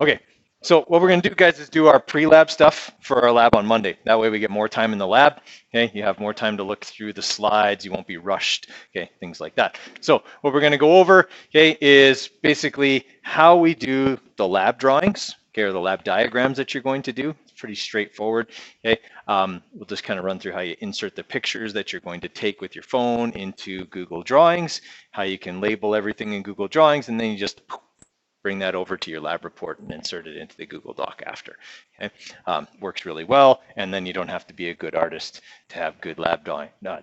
Okay, so what we're going to do, guys, is do our pre-lab stuff for our lab on Monday. That way we get more time in the lab. Okay, you have more time to look through the slides. You won't be rushed. Okay, things like that. So what we're going to go over, okay, is basically how we do the lab drawings, okay, or the lab diagrams that you're going to do. It's pretty straightforward. Okay, we'll just kind of run through how you insert the pictures that you're going to take with your phone into Google Drawings, how you can label everything in Google Drawings, and then you just bring that over to your lab report and insert it into the Google Doc after. Okay? Works really well, and then you don't have to be a good artist to have good lab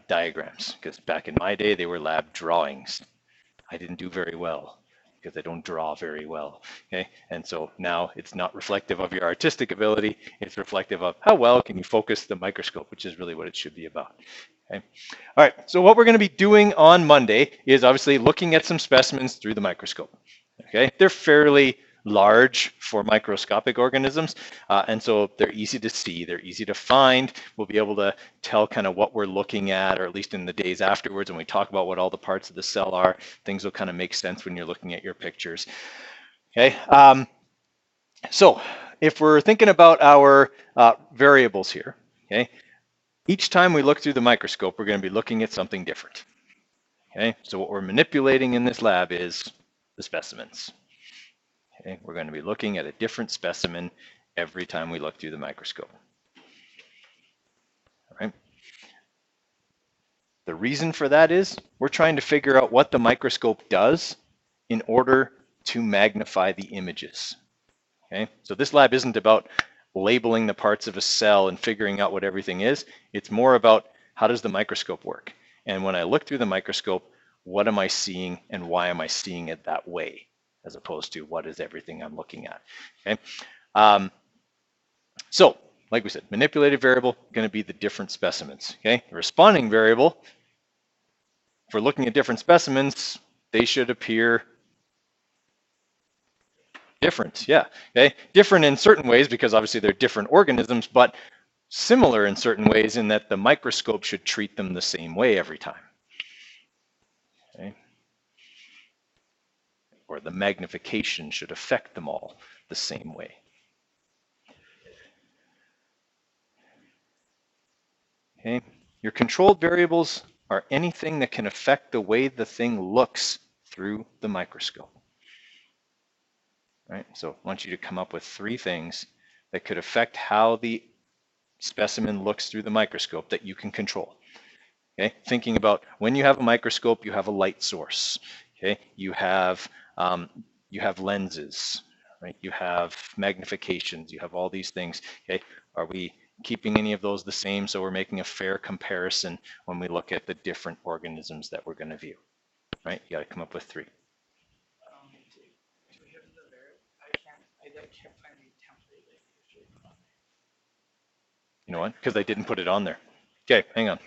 diagrams, because back in my day, they were lab drawings. I didn't do very well because I don't draw very well. Okay, and so now it's not reflective of your artistic ability, it's reflective of how well can you focus the microscope, which is really what it should be about. Okay. All right, so what we're going to be doing on Monday is obviously looking at some specimens through the microscope. Okay, they're fairly large for microscopic organisms, and so they're easy to see, they're easy to find. We'll be able to tell kind of what we're looking at, or at least in the days afterwards when we talk about what all the parts of the cell are, things will kind of make sense when you're looking at your pictures. Okay, so if we're thinking about our variables here, okay, each time we look through the microscope, we're going to be looking at something different. Okay, so what we're manipulating in this lab is the specimens. Okay, we're going to be looking at a different specimen every time we look through the microscope. All right. The reason for that is we're trying to figure out what the microscope does in order to magnify the images. Okay, so this lab isn't about labeling the parts of a cell and figuring out what everything is. It's more about how does the microscope work? And when I look through the microscope, what am I seeing and why am I seeing it that way, as opposed to what is everything I'm looking at? Okay. So, like we said, manipulated variable going to be the different specimens. Okay, the responding variable, if we're looking at different specimens, they should appear different. Yeah. Okay, different in certain ways because obviously they're different organisms, but similar in certain ways in that the microscope should treat them the same way every time. Okay. Or the magnification should affect them all the same way. Okay. Your controlled variables are anything that can affect the way the thing looks through the microscope. Right? So I want you to come up with 3 things that could affect how the specimen looks through the microscope that you can control. Okay, thinking about when you have a microscope, you have a light source. Okay, you have lenses, right? You have magnifications. You have all these things. Okay, are we keeping any of those the same so we're making a fair comparison when we look at the different organisms that we're going to view? Right, you got to come up with 3. You know what? Because I didn't put it on there. Okay, hang on.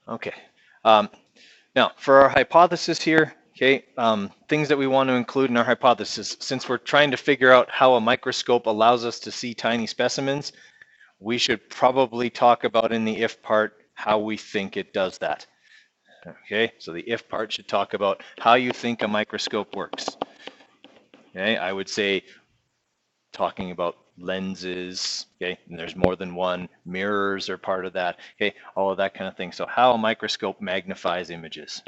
Okay. Now, for our hypothesis here, okay, things that we want to include in our hypothesis, since we're trying to figure out how a microscope allows us to see tiny specimens, we should probably talk about in the if part how we think it does that. Okay, so the if part should talk about how you think a microscope works. Okay, I would say talking about lenses, okay, and there's more than one, mirrors are part of that, okay, all of that kind of thing. So how a microscope magnifies images.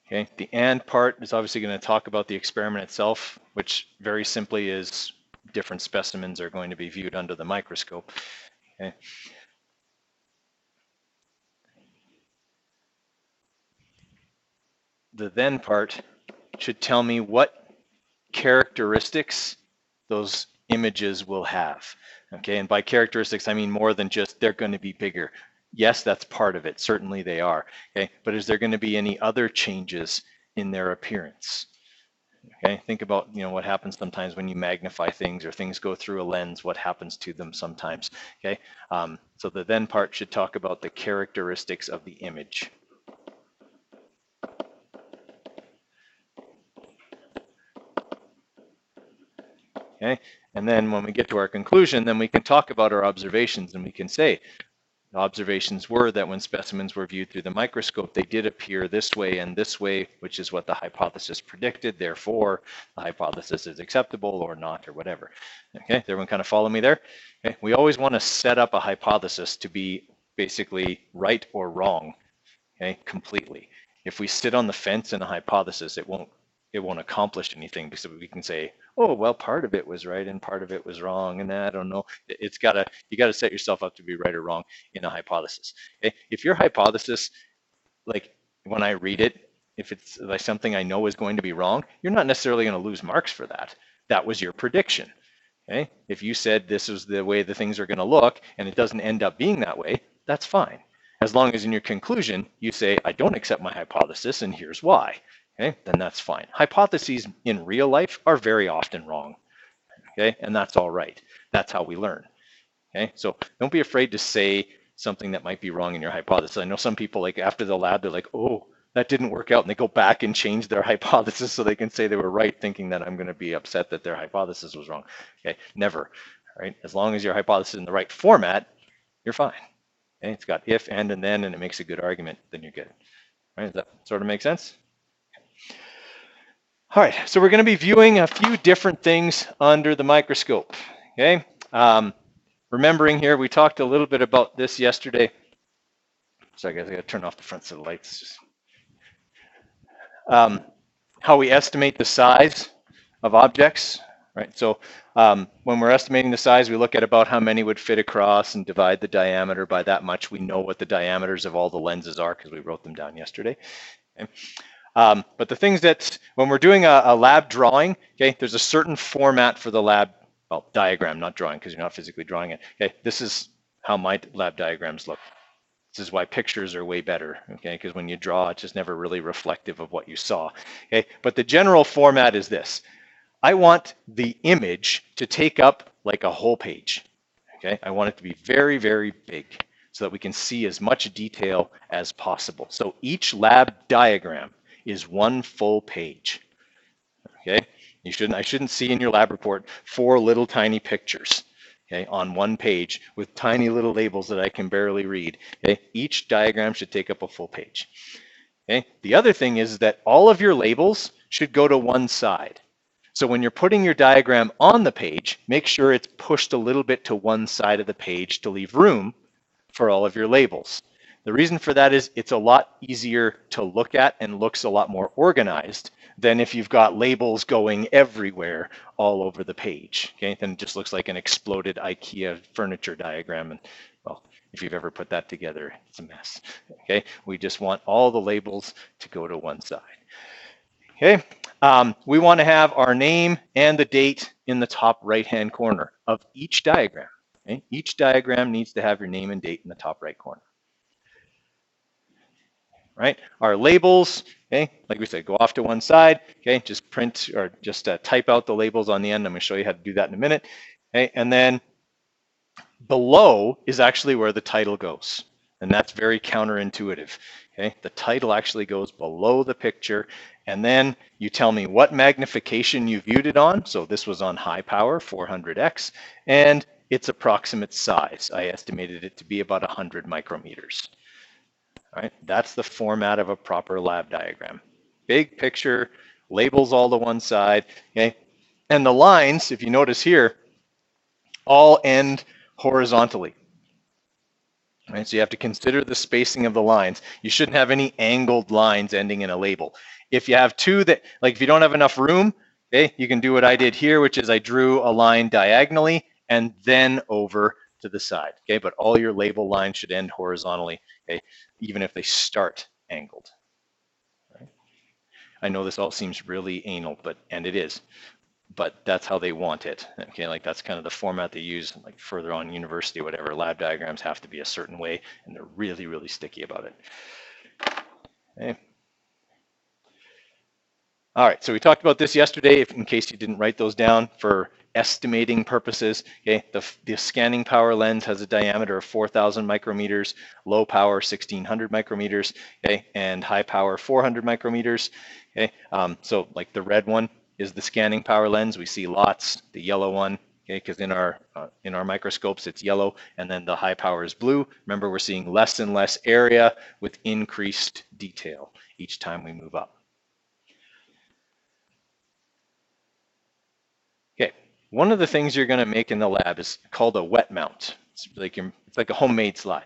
Okay, the and part is obviously going to talk about the experiment itself, which very simply is different specimens are going to be viewed under the microscope. Okay. The then part should tell me what characteristics those images will have. Okay, and by characteristics, I mean more than just they're going to be bigger. Yes, that's part of it. Certainly they are. Okay, but is there going to be any other changes in their appearance? Okay, think about what happens sometimes when you magnify things or things go through a lens. What happens to them sometimes? Okay, so the then part should talk about the characteristics of the image. Okay, and then when we get to our conclusion, then we can talk about our observations, and we can say the observations were that when specimens were viewed through the microscope, they did appear this way and this way, which is what the hypothesis predicted. Therefore, the hypothesis is acceptable or not or whatever. Okay, everyone kind of follow me there? Okay, we always want to set up a hypothesis to be basically right or wrong, okay, completely. If we sit on the fence in a hypothesis, it won't accomplish anything, because we can say, oh, well, part of it was right and part of it was wrong, and I don't know. You gotta set yourself up to be right or wrong in a hypothesis. Okay? If your hypothesis, like when I read it, if it's like something I know is going to be wrong, you're not necessarily going to lose marks for that. That was your prediction. Okay? If you said this is the way the things are going to look and it doesn't end up being that way, that's fine. As long as in your conclusion you say, I don't accept my hypothesis and here's why. Okay, then that's fine. Hypotheses in real life are very often wrong. Okay, and that's all right. That's how we learn. Okay, so don't be afraid to say something that might be wrong in your hypothesis. I know some people, like after the lab, they're like, oh, that didn't work out, and they go back and change their hypothesis so they can say they were right, thinking that I'm going to be upset that their hypothesis was wrong. Okay, never. All right, as long as your hypothesis is in the right format, you're fine. Okay, it's got if, and then, and it makes a good argument, then you're good. All right, does that sort of make sense? All right, so we're going to be viewing a few different things under the microscope. Okay, remembering here, we talked a little bit about this yesterday. Sorry guys, I got to turn off the front set of lights. Just, how we estimate the size of objects, right? So when we're estimating the size, we look at about how many would fit across and divide the diameter by that much. We know what the diameters of all the lenses are because we wrote them down yesterday. Okay. But the things that, when we're doing a lab drawing, okay, there's a certain format for the lab, well, diagram, not drawing, because you're not physically drawing it. Okay, this is how my lab diagrams look. This is why pictures are way better, okay, because when you draw, it's just never really reflective of what you saw. Okay, but the general format is this. I want the image to take up like a whole page. Okay, I want it to be very, very big so that we can see as much detail as possible. So each lab diagram is one full page. Okay, I shouldn't see in your lab report 4 little tiny pictures, okay, on one page with tiny little labels that I can barely read. Okay, each diagram should take up a full page. Okay, the other thing is that all of your labels should go to one side. So when you're putting your diagram on the page, make sure it's pushed a little bit to one side of the page to leave room for all of your labels. The reason for that is it's a lot easier to look at and looks a lot more organized than if you've got labels going everywhere all over the page. Okay, then it just looks like an exploded IKEA furniture diagram. And well, if you've ever put that together, it's a mess. Okay, we just want all the labels to go to one side. Okay, we want to have our name and the date in the top right-hand corner of each diagram. Okay? Each diagram needs to have your name and date in the top right corner. Right? Our labels, okay, like we said, go off to one side. Okay, just print or just type out the labels on the end. I'm going to show you how to do that in a minute. Okay, and then below is actually where the title goes, and that's very counterintuitive. Okay, the title actually goes below the picture, and then you tell me what magnification you viewed it on. So this was on high power, 400x, and its approximate size. I estimated it to be about 100 micrometers. All right, that's the format of a proper lab diagram. Big picture, labels all to one side, okay? And the lines, if you notice here, all end horizontally. All right, so you have to consider the spacing of the lines. You shouldn't have any angled lines ending in a label. If you have two that, like if you don't have enough room, okay, you can do what I did here, which is I drew a line diagonally and then over to the side, okay? But all your label lines should end horizontally, okay? Even if they start angled. Right? I know this all seems really anal, and it is, but that's how they want it, okay? Like that's kind of the format they use, like further on in university, whatever. Lab diagrams have to be a certain way, and they're really, really sticky about it. Okay. All right, so we talked about this yesterday, in case you didn't write those down, for estimating purposes. Okay, the scanning power lens has a diameter of 4,000 micrometers, low power 1,600 micrometers, okay, and high power 400 micrometers. Okay, so like the red one, is the scanning power lens. We see lots, the yellow one, okay, because in our microscopes it's yellow, and then the high power is blue. Remember, we're seeing less and less area with increased detail each time we move up. Okay, one of the things you're going to make in the lab is called a wet mount. It's like a homemade slide.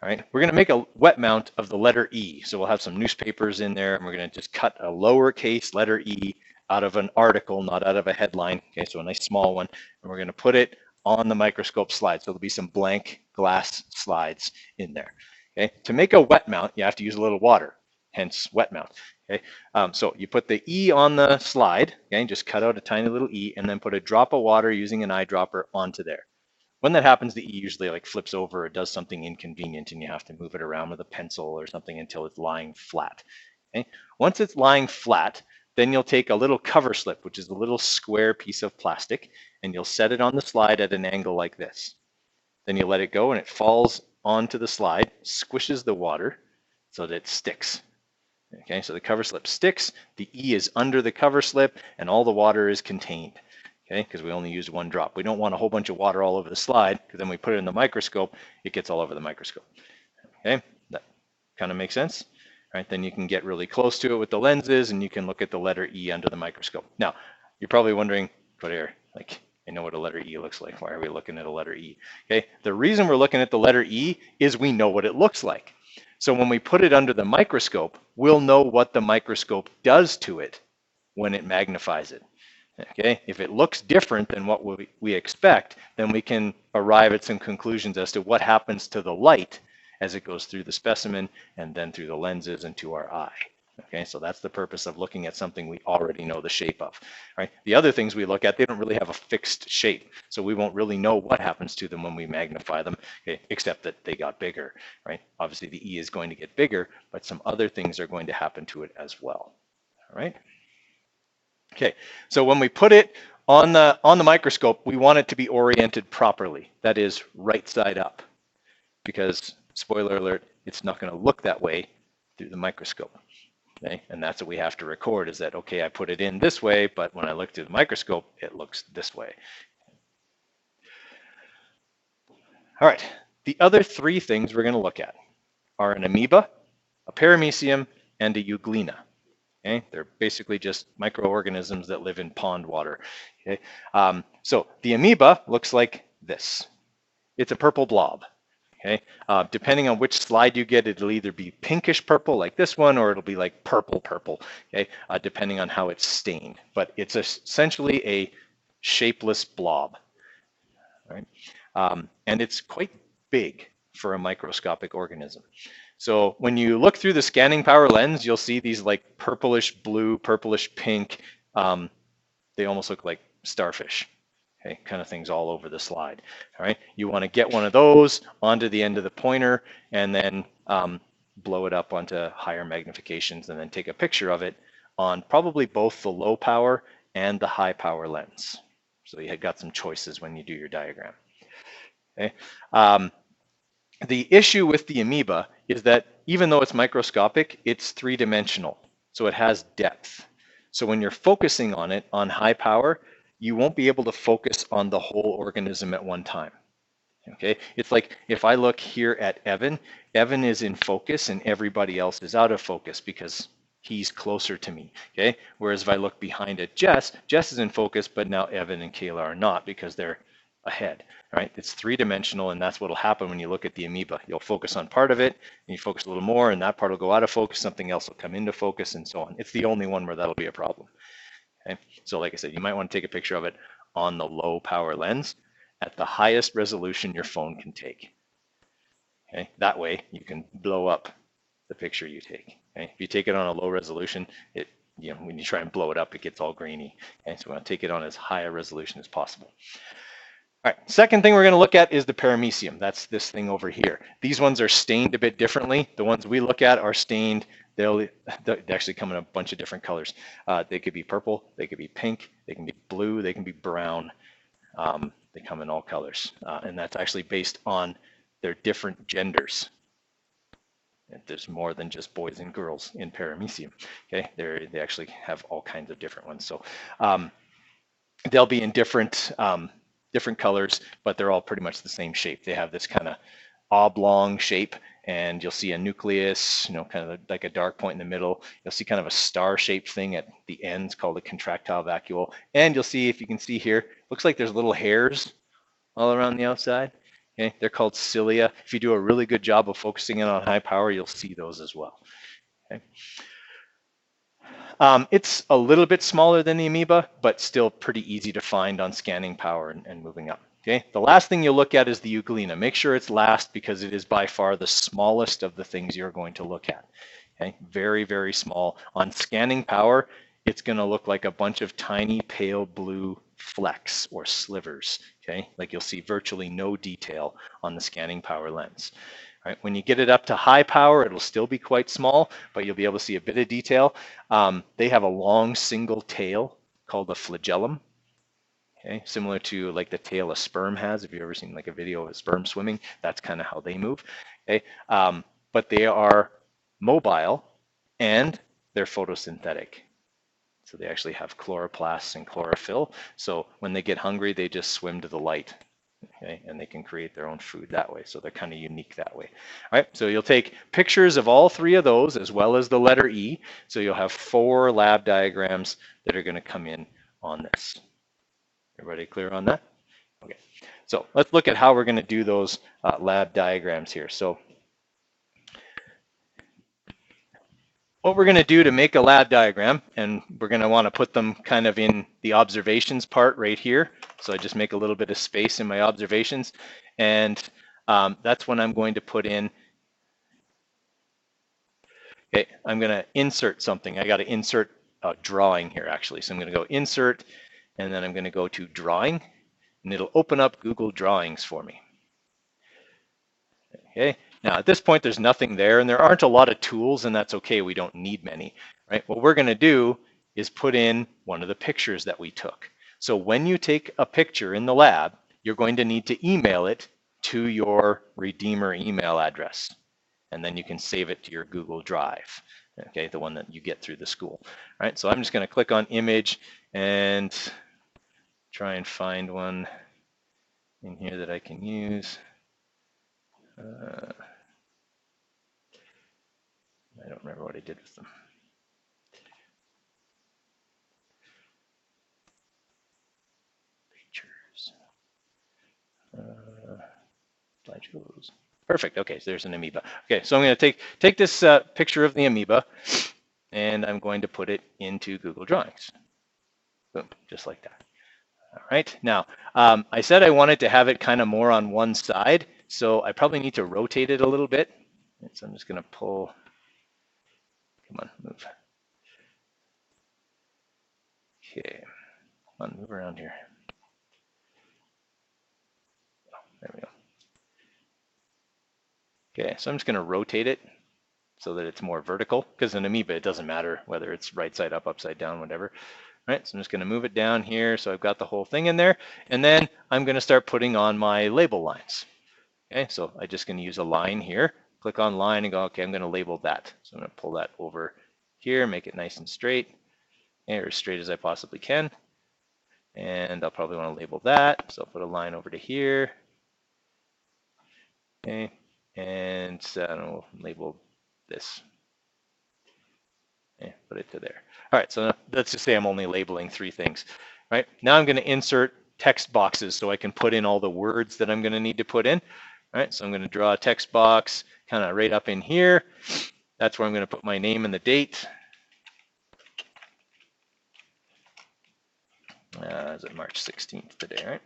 All right, we're going to make a wet mount of the letter E. So we'll have some newspapers in there, and we're going to just cut a lowercase letter E out of an article, not out of a headline. Okay, so a nice small one, and we're going to put it on the microscope slide. So there'll be some blank glass slides in there. Okay, to make a wet mount, you have to use a little water, hence wet mount. Okay, so you put the E on the slide. Okay, just cut out a tiny little E, and then put a drop of water using an eyedropper onto there. When that happens, the E usually like flips over or does something inconvenient, and you have to move it around with a pencil or something until it's lying flat. Okay? Once it's lying flat, then you'll take a little cover slip, which is a little square piece of plastic, and you'll set it on the slide at an angle like this. Then you let it go, and it falls onto the slide, squishes the water so that it sticks. Okay, so the cover slip sticks, the E is under the cover slip, and all the water is contained. Okay, because we only used one drop. We don't want a whole bunch of water all over the slide, because then we put it in the microscope, it gets all over the microscope. Okay, that kind of makes sense. All right, then you can get really close to it with the lenses, and you can look at the letter E under the microscope. Now, you're probably wondering, but here, like, I know what a letter E looks like. Why are we looking at a letter E? Okay, the reason we're looking at the letter E is we know what it looks like. So when we put it under the microscope, we'll know what the microscope does to it when it magnifies it. Okay, if it looks different than what we expect, then we can arrive at some conclusions as to what happens to the light as it goes through the specimen and then through the lenses and to our eye. Okay, so that's the purpose of looking at something we already know the shape of. Right? The other things we look at, they don't really have a fixed shape, so we won't really know what happens to them when we magnify them, okay, except that they got bigger. Right? Obviously, the E is going to get bigger, but some other things are going to happen to it as well. All right. Okay, so when we put it on the microscope, we want it to be oriented properly. That is, right side up, because spoiler alert, it's not going to look that way through the microscope. Okay, and that's what we have to record, is that, okay, I put it in this way, but when I look through the microscope, it looks this way. All right, the other three things we're going to look at are an amoeba, a paramecium, and a euglena. Okay, they're basically just microorganisms that live in pond water. Okay, so the amoeba looks like this. It's a purple blob. Okay, depending on which slide you get, it'll either be pinkish purple like this one, or it'll be like purple purple. Okay, depending on how it's stained. But it's essentially a shapeless blob. All right, and it's quite big for a microscopic organism. So when you look through the scanning power lens, you'll see these like purplish blue, purplish pink. They almost look like starfish, okay, kind of things all over the slide. All right, you want to get one of those onto the end of the pointer and then blow it up onto higher magnifications and then take a picture of it on probably both the low power and the high power lens. So you have got some choices when you do your diagram. Okay. The issue with the amoeba is that even though it's microscopic, it's three-dimensional, so it has depth. So when you're focusing on it on high power, you won't be able to focus on the whole organism at one time. Okay, it's like if I look here at Evan, Evan is in focus and everybody else is out of focus because he's closer to me. Okay, whereas if I look behind at Jess, Jess is in focus, but now Evan and Kayla are not because they're ahead. Right? It's three-dimensional, and that's what will happen when you look at the amoeba. You'll focus on part of it, and you focus a little more, and that part will go out of focus, something else will come into focus, and so on. It's the only one where that'll be a problem. Okay? So like I said, you might want to take a picture of it on the low power lens at the highest resolution your phone can take. Okay? That way, you can blow up the picture you take. Okay? If you take it on a low resolution, when you try and blow it up, it gets all grainy. Okay? So we want to take it on as high a resolution as possible. All right, second thing we're going to look at is the paramecium. That's this thing over here. These ones are stained a bit differently. The ones we look at are stained. They actually come in a bunch of different colors. They could be purple, they could be pink, they can be blue, they can be brown. They come in all colors. And that's actually based on their different genders. There's more than just boys and girls in paramecium. Okay, they actually have all kinds of different ones. So they'll be in different colors, but they're all pretty much the same shape. They have this kind of oblong shape, and you'll see a nucleus, kind of like a dark point in the middle. You'll see kind of a star-shaped thing at the ends called a contractile vacuole. And you'll see, if you can see here, looks like there's little hairs all around the outside. Okay, they're called cilia. If you do a really good job of focusing in on high power, you'll see those as well. Okay. It's a little bit smaller than the amoeba, but still pretty easy to find on scanning power and moving up. Okay, the last thing you'll look at is the euglena. Make sure it's last because it is by far the smallest of the things you're going to look at. Okay, very, very small. On scanning power, it's going to look like a bunch of tiny pale blue flecks or slivers. Okay, like you'll see virtually no detail on the scanning power lens. Right, when you get it up to high power, it'll still be quite small, but you'll be able to see a bit of detail. They have a long single tail called a flagellum. Okay, similar to like the tail a sperm has. If you've ever seen like a video of a sperm swimming, that's kind of how they move. Okay, but they are mobile and they're photosynthetic. So they actually have chloroplasts and chlorophyll. So when they get hungry, they just swim to the light. Okay, and they can create their own food that way. So they're kind of unique that way. All right, so you'll take pictures of all three of those as well as the letter E. So you'll have 4 lab diagrams that are going to come in on this. Everybody clear on that? Okay, so let's look at how we're going to do those lab diagrams here. So what we're going to do to make a lab diagram, and we're going to want to put them kind of in the observations part right here. So I just make a little bit of space in my observations, and that's when I'm going to put in, okay, I'm going to insert something. I got to insert a drawing here actually. So I'm going to go insert, and then I'm going to go to drawing, and it'll open up Google Drawings for me. Okay, now at this point there's nothing there, and there aren't a lot of tools, and that's okay, we don't need many, right? What we're going to do is put in one of the pictures that we took. So when you take a picture in the lab, you're going to need to email it to your Redeemer email address, and then you can save it to your Google Drive, okay, the one that you get through the school. All right, so I'm just going to click on image and try and find one in here that I can use. I don't remember what I did with them. Pictures. Slideshows. Perfect. Okay, so there's an amoeba. Okay, so I'm going to take this picture of the amoeba, and I'm going to put it into Google Drawings. Boom, just like that. All right. Now, I said I wanted to have it kind of more on one side, so I probably need to rotate it a little bit. So I'm just going to pull. Come on, move. Okay, come on, move around here. Oh, there we go. Okay, so I'm just going to rotate it so that it's more vertical, because an amoeba, it doesn't matter whether it's right side up, upside down, whatever. All right, so I'm just going to move it down here so I've got the whole thing in there, and then I'm going to start putting on my label lines. Okay, so I'm just going to use a line here, click on line and go, okay, I'm going to label that. So I'm going to pull that over here, make it nice and straight, or as straight as I possibly can. And I'll probably want to label that, so I'll put a line over to here. Okay, and I'll label this. Okay, put it to there. All right, so let's just say I'm only labeling 3 things. Right, now I'm going to insert text boxes so I can put in all the words that I'm going to need to put in. All right, so I'm going to draw a text box kind of right up in here. That's where I'm going to put my name and the date. Is it March 16th today, right?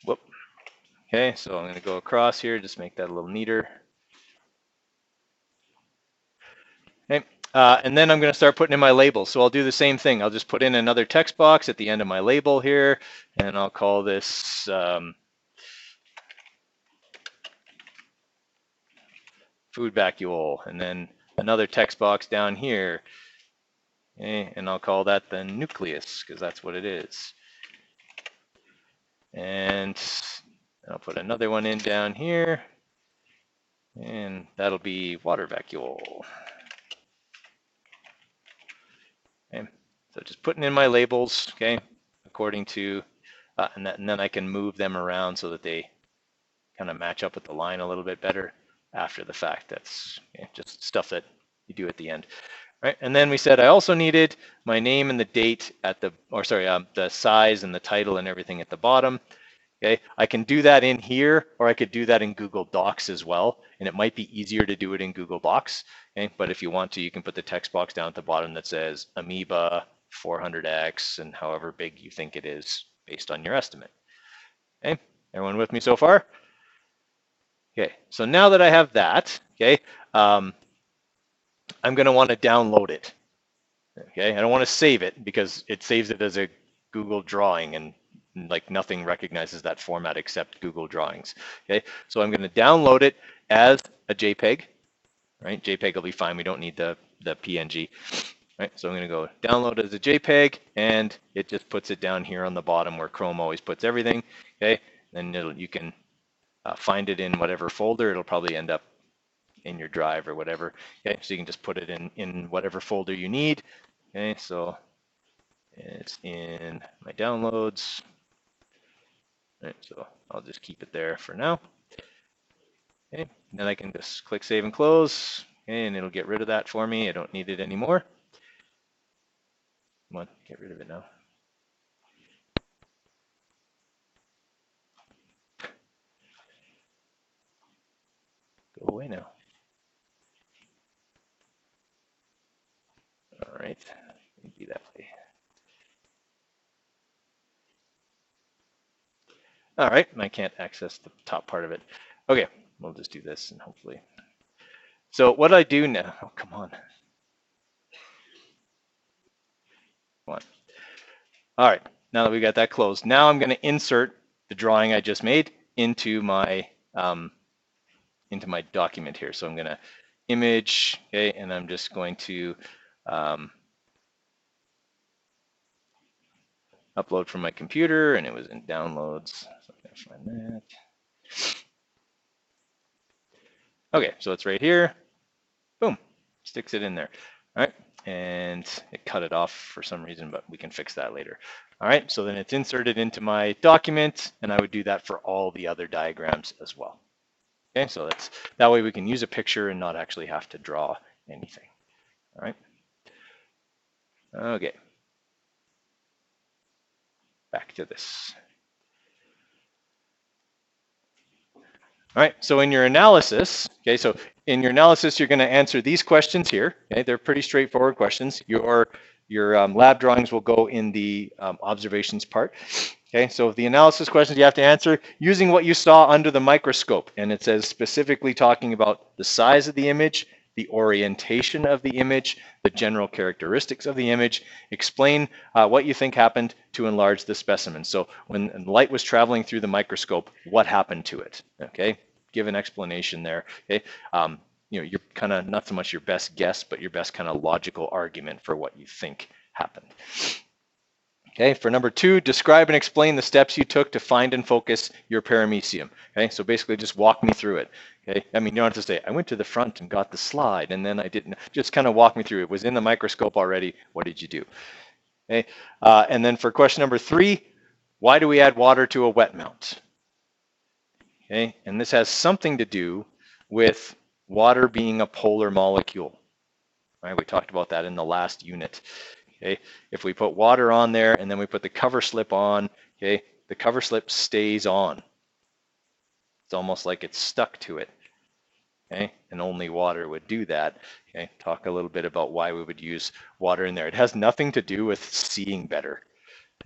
Whoop. Okay, so I'm going to go across here, just make that a little neater. Okay, and then I'm going to start putting in my labels. So I'll do the same thing. I'll just put in another text box at the end of my label here, and I'll call this food vacuole, and then another text box down here. Okay, and I'll call that the nucleus, because that's what it is. And I'll put another one in down here. And that'll be water vacuole. Okay, so just putting in my labels, okay, according to, and then I can move them around so that they kind of match up with the line a little bit better after the fact. That's just stuff that you do at the end. Right, and then we said I also needed my name and the date at the, or sorry, the size and the title and everything at the bottom. Okay, I can do that in here, or I could do that in Google Docs as well, and it might be easier to do it in Google Docs. Okay, but if you want to, you can put the text box down at the bottom that says Amoeba 400x and however big you think it is based on your estimate. Okay, everyone with me so far? Okay, so now that I have that, okay, I'm going to want to download it. Okay, I don't want to save it because it saves it as a Google drawing, and like nothing recognizes that format except Google Drawings. Okay, so I'm going to download it as a JPEG. Right, JPEG will be fine. We don't need the PNG. Right, so I'm going to go download as a JPEG, and it just puts it down here on the bottom where Chrome always puts everything. Okay, then you can find it in whatever folder. It'll probably end up in your drive or whatever. Okay, so you can just put it in whatever folder you need. Okay, so it's in my downloads. All right, so I'll just keep it there for now. Okay, then I can just click save and close, okay, and it'll get rid of that for me. I don't need it anymore. Come on, get rid of it now. Go away now. All right, be that way. All right, I can't access the top part of it. Okay, we'll just do this and hopefully. So what I do now, oh, come on. Come on. All right, now that we got that closed, now I'm going to insert the drawing I just made into my document here. So I'm going to image, okay, and I'm just going to upload from my computer, and it was in downloads. So I'm going to find that. Okay, so it's right here. Boom, sticks it in there. All right, and it cut it off for some reason, but we can fix that later. All right, so then it's inserted into my document, and I would do that for all the other diagrams as well. Okay, so that way we can use a picture and not actually have to draw anything. All right. Okay. Back to this. All right, so in your analysis, okay, so in your analysis, you're going to answer these questions here. Okay, they're pretty straightforward questions. Your lab drawings will go in the observations part. Okay, so the analysis questions you have to answer using what you saw under the microscope, and it says specifically talking about the size of the image, the orientation of the image, the general characteristics of the image. Explain what you think happened to enlarge the specimen. So when light was traveling through the microscope, what happened to it? Okay, give an explanation there. Okay, you're kind of not so much your best guess, but your best kind of logical argument for what you think happened. Okay, for number 2, describe and explain the steps you took to find and focus your paramecium. Okay, so basically just walk me through it. Okay, I mean, you don't have to say, I went to the front and got the slide and then I didn't. Just kind of walk me through. It was in the microscope already. What did you do? Okay, and then for question number 3, why do we add water to a wet mount? Okay, and this has something to do with water being a polar molecule. Right, we talked about that in the last unit. Okay, if we put water on there and then we put the cover slip on, okay, the cover slip stays on. It's almost like it's stuck to it. Okay, and only water would do that. Okay, talk a little bit about why we would use water in there. It has nothing to do with seeing better.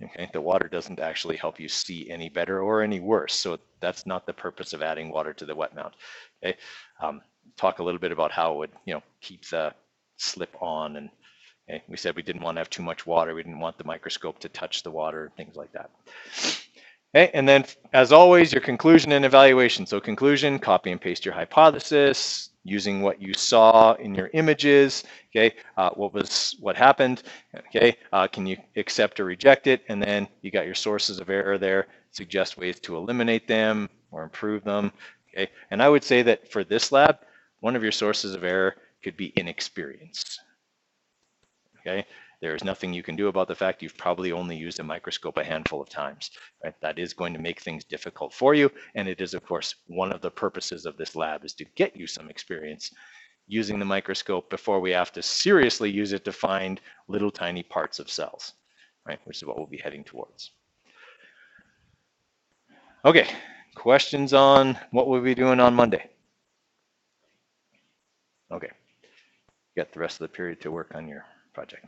Okay, the water doesn't actually help you see any better or any worse. So that's not the purpose of adding water to the wet mount. Okay, talk a little bit about how it would, keep the slip on, and okay, we said we didn't want to have too much water. We didn't want the microscope to touch the water, things like that. Okay, and then as always, your conclusion and evaluation. So conclusion, copy and paste your hypothesis using what you saw in your images. Okay, what happened? Okay, can you accept or reject it? And then you got your sources of error there. Suggest ways to eliminate them or improve them. Okay, and I would say that for this lab, one of your sources of error could be inexperience. Okay, there is nothing you can do about the fact you've probably only used a microscope a handful of times. Right? That is going to make things difficult for you, and it is, of course, one of the purposes of this lab is to get you some experience using the microscope before we have to seriously use it to find little tiny parts of cells, right? Which is what we'll be heading towards. Okay, questions on what we'll be doing on Monday? Okay, you got the rest of the period to work on your project.